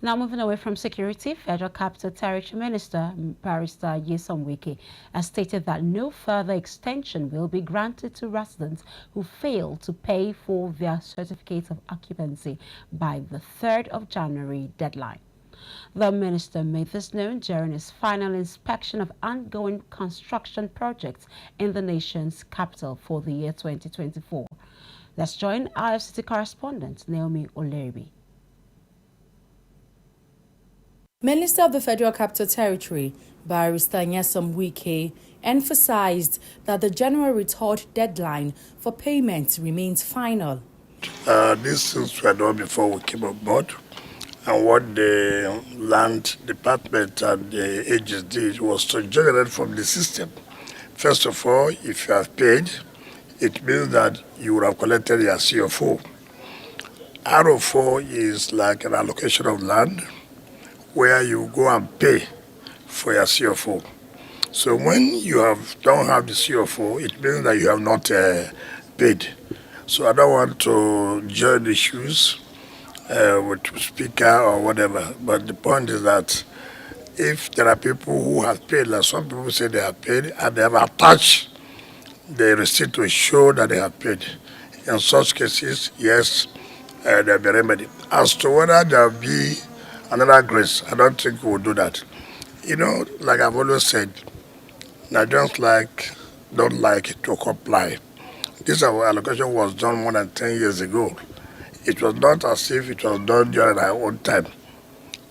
Now moving away from security, Federal Capital Territory Minister Barrister Nyesom Wike has stated that no further extension will be granted to residents who fail to pay for their certificate of occupancy by the 3rd of January deadline. The minister made this known during his final inspection of ongoing construction projects in the nation's capital for the year 2024. Let's join our FCT correspondent, Naomi Oleribi. Minister of the Federal Capital Territory, Barrister Nyesom Wike, emphasized that the January 3rd deadline for payment remains final. These things were done before we came on board, and what the land department and the agents did was to generate from the system. First of all, if you have paid, it means that you would have collected your CFO. RO4 is like an allocation of land where you go and pay for your CFO. So when you don't have the CFO, it means that you have not paid. So I don't want to join the issues with speaker or whatever, but the point is that if there are people who have paid, like some people say they have paid, and they have attached the receipt to show that they have paid, in such cases, yes, there will be remedy. As to whether there will be another grace, I don't think we will do that. You know, like I've always said, Nigerians don't like to comply. This allocation was done more than 10 years ago. It was not as if it was done during our own time.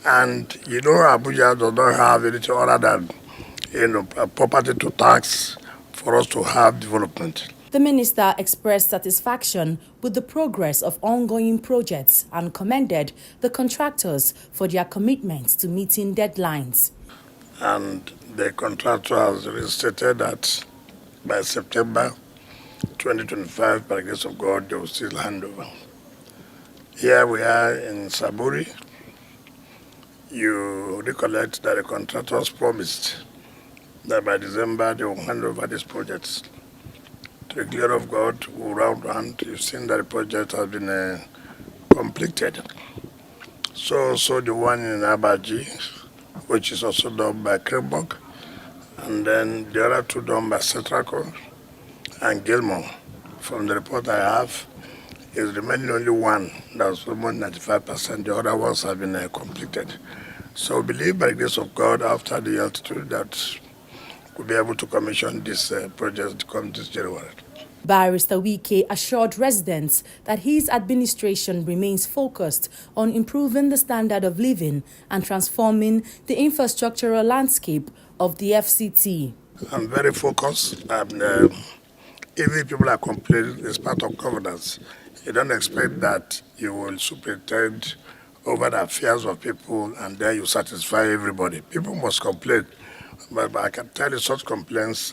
And you know, Abuja does not have anything other than property to tax for us to have development. The minister expressed satisfaction with the progress of ongoing projects and commended the contractors for their commitment to meeting deadlines. And the contractor has stated that by September 2025, by the grace of God, they will still hand over. Here we are in Saburi. You recollect that the contractors promised that by December they will hand over these projects. To the glory of God, round, you've seen that the project has been completed. So the one in Abaji, which is also done by Krembok, and then the other two done by Setraco and Gilmore. From the report I have, is remaining only one, that's almost 95%. The other ones have been completed. So we believe by the grace of God, after the altitude, that we'll be able to commission this project to come this January. Barrister Wike assured residents that his administration remains focused on improving the standard of living and transforming the infrastructural landscape of the FCT. I'm very focused, and even if people are complaining, it's part of governance. You don't expect that you will superintend over the affairs of people and then you satisfy everybody. People must complain. But I can tell you such complaints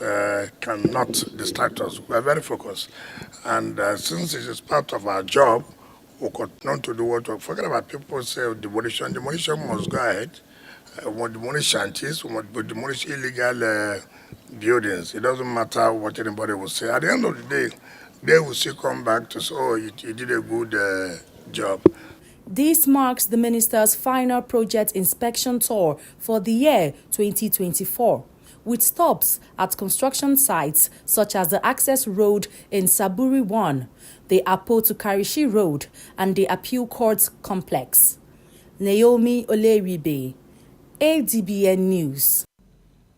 cannot distract us. We are very focused. And since it is part of our job, we continue to do what we forget about. People say demolition. Demolition must go ahead. We must demolish shanties. We must demolish illegal buildings. It doesn't matter what anybody will say. At the end of the day, they will still come back to say, oh, you did a good job. This marks the minister's final project inspection tour for the year 2024, with stops at construction sites such as the Access Road in Saburi 1, the Apo to Karishi Road, and the Appeal Courts Complex. Naomi Oleribi, ADBN News.